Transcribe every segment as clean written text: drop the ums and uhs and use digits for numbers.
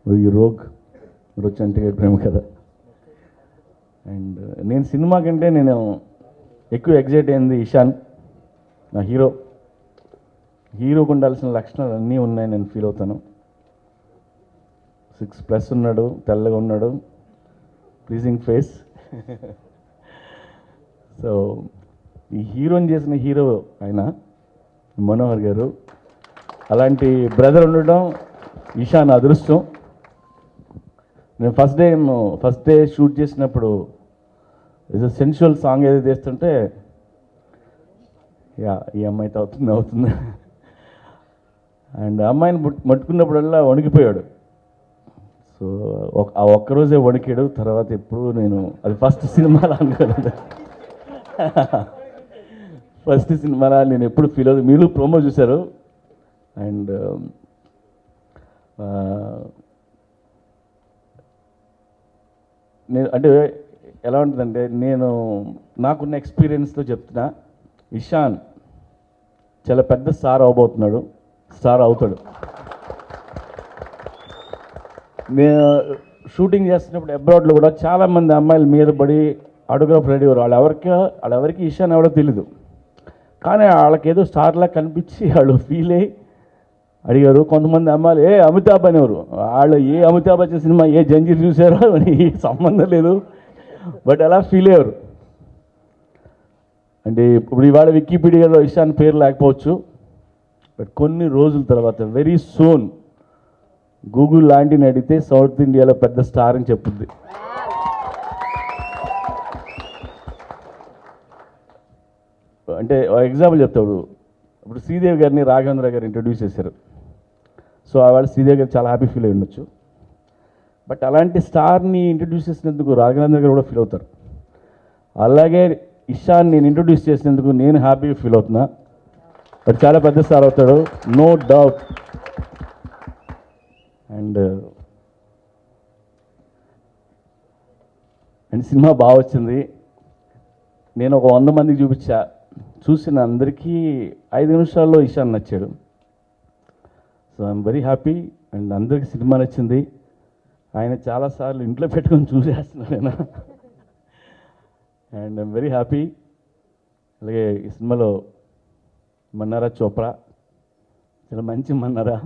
ఈ రోగ్ రొచ్చు అంటే ప్రేమ కథ. అండ్ నేను సినిమా కంటే నేను ఎక్కువ ఎగ్జైట్ అయింది ఇషాన్, నా హీరోకు ఉండాల్సిన లక్షణాలు అన్నీ ఉన్నాయి నేను ఫీల్ అవుతాను. 6+ ఉన్నాడు, తెల్లగా ఉన్నాడు, ప్లీజింగ్ ఫేస్. సో ఈ హీరోని చేసిన హీరో ఆయన మనోహర్ గారు. అలాంటి బ్రదర్ ఉండడం ఇషాన్ అదృష్టం. నేను ఫస్ట్ డే షూట్ చేసినప్పుడు ఏదో సెన్షువల్ సాంగ్ ఏదో చేస్తుంటే ఈ అమ్మాయితో అవుతుంది అండ్ అమ్మాయిని మట్టుకున్నప్పుడల్లా వణికిపోయాడు. సో ఆ ఒక్కరోజే వణికాడు. తర్వాత ఎప్పుడు నేను అది ఫస్ట్ సినిమాలో అనుకోలేదు. ఫస్ట్ సినిమాలో నేను ఎప్పుడు ఫీల్ అవుతుంది. మీరు ప్రోమో చూశారు. అండ్ నేను అంటే ఎలా ఉంటుందంటే, నేను నాకున్న ఎక్స్పీరియన్స్తో చెప్తున్నా, ఇషాన్ చాలా పెద్ద స్టార్ అవబోతున్నాడు, స్టార్ అవుతాడు. నేను షూటింగ్ చేస్తున్నప్పుడు అబ్రాడ్లో కూడా చాలామంది అమ్మాయిల మీద పడి ఆటోగ్రాఫ్ రెడీ అయ్యారు. వాళ్ళెవరికి ఇషాన్ ఎవడో తెలీదు, కానీ వాళ్ళకేదో స్టార్లా కనిపించి వాళ్ళు ఫీల్ అయ్యి అడిగారు. కొంతమంది అమ్మాయిలు అమితాబ్ అనేవారు. వాళ్ళు అమితాబ్ బచ్చన్ సినిమా జంజీర్ చూసారో అని సంబంధం లేదు, బట్ అలా ఫీల్ అయ్యారు. అంటే ఇప్పుడు ఇవాళ వికీపీడియాలో ఇషాన్ పేరు లేకపోవచ్చు, బట్ కొన్ని రోజుల తర్వాత వెరీ సూన్ గూగుల్ లాంటిని అడిగితే సౌత్ ఇండియాలో పెద్ద స్టార్ అని చెప్పుద్ది. అంటే ఎగ్జాంపుల్ చెప్తాడు. ఇప్పుడు శ్రీదేవి గారిని రాఘవేంద్ర గారు ఇంట్రడ్యూస్ చేశారు. సో వాళ్ళు శ్రీదేవి గారు చాలా హ్యాపీ ఫీల్ అయి ఉండొచ్చు, బట్ అలాంటి స్టార్ని ఇంట్రడ్యూస్ చేసినందుకు రాఘవేంద్ర గారు కూడా ఫీల్ అవుతారు. అలాగే ఇషాన్ నేను ఇంట్రడ్యూస్ చేసినందుకు నేను హ్యాపీగా ఫీల్ అవుతున్నా. బట్ చాలా పెద్ద స్టార్ అవుతాడు, నో డౌట్. అండ్ సినిమా బాగా వచ్చింది. నేను ఒక 100 మందికి చూసిన అందరికీ 5 నిమిషాల్లో ఇషాన్ నచ్చాడు. So I'm very happy. And అందరికీ సినిమా నచ్చింది. ఆయన చాలాసార్లు ఇంట్లో పెట్టుకొని చూసేస్తున్నాను నేను. And I'm very happy. అలాగే ఈ సినిమాలో మన్నారా చోప్రా చాలా మంచి మన్నారా,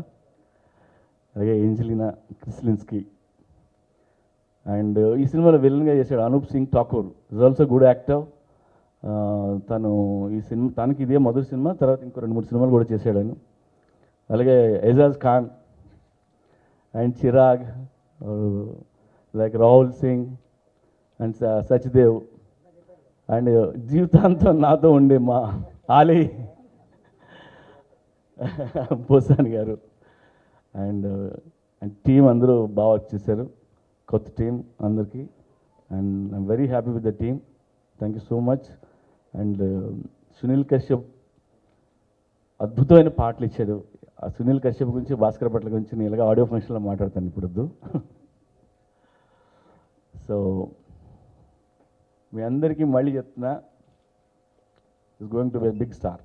అలాగే ఏంజలినా క్రిస్లిన్స్కీ. అండ్ ఈ సినిమాలో విలన్గా చేశాడు Anup Singh Thakur, is also good actor. తను ఈ సినిమా తనకి ఇదే మొదటి సినిమా, తర్వాత ఇంకో 2-3 సినిమాలు కూడా చేశాడు ఆయన. అలాగే Ejaz Khan and Chirag, like Rahul Singh and Sachdev, and జీవితాంతం నాతో ఉండే మా ఆలీ పోసాని గారు. అండ్ టీం అందరూ బాగా వచ్చేసారు, కొత్త టీం అందరికీ. And I'm very happy with the team. Thank you so much. And Sunil Kashyap అద్భుతమైన పాటలు ఇచ్చాడు. ఆ సునీల్ కశ్యప్ గురించి, భాస్కర్ భట్ల గురించి నేను ఇలాగా ఆడియో ఫంక్షన్లో మాట్లాడతాను ఇప్పుడు. సో మీ అందరికీ మళ్ళీ చెప్తున్నా, is going to be big star.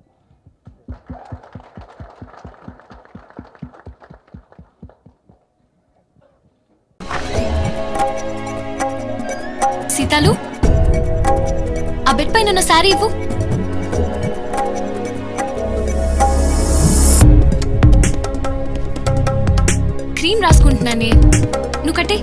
సీతాలు, ఆ బెడ్ పైన ఉన్న శారీ ఇవ్వు. క్రీమ్ రాసుకుంటున్నానే, నువ్వు కట్టే.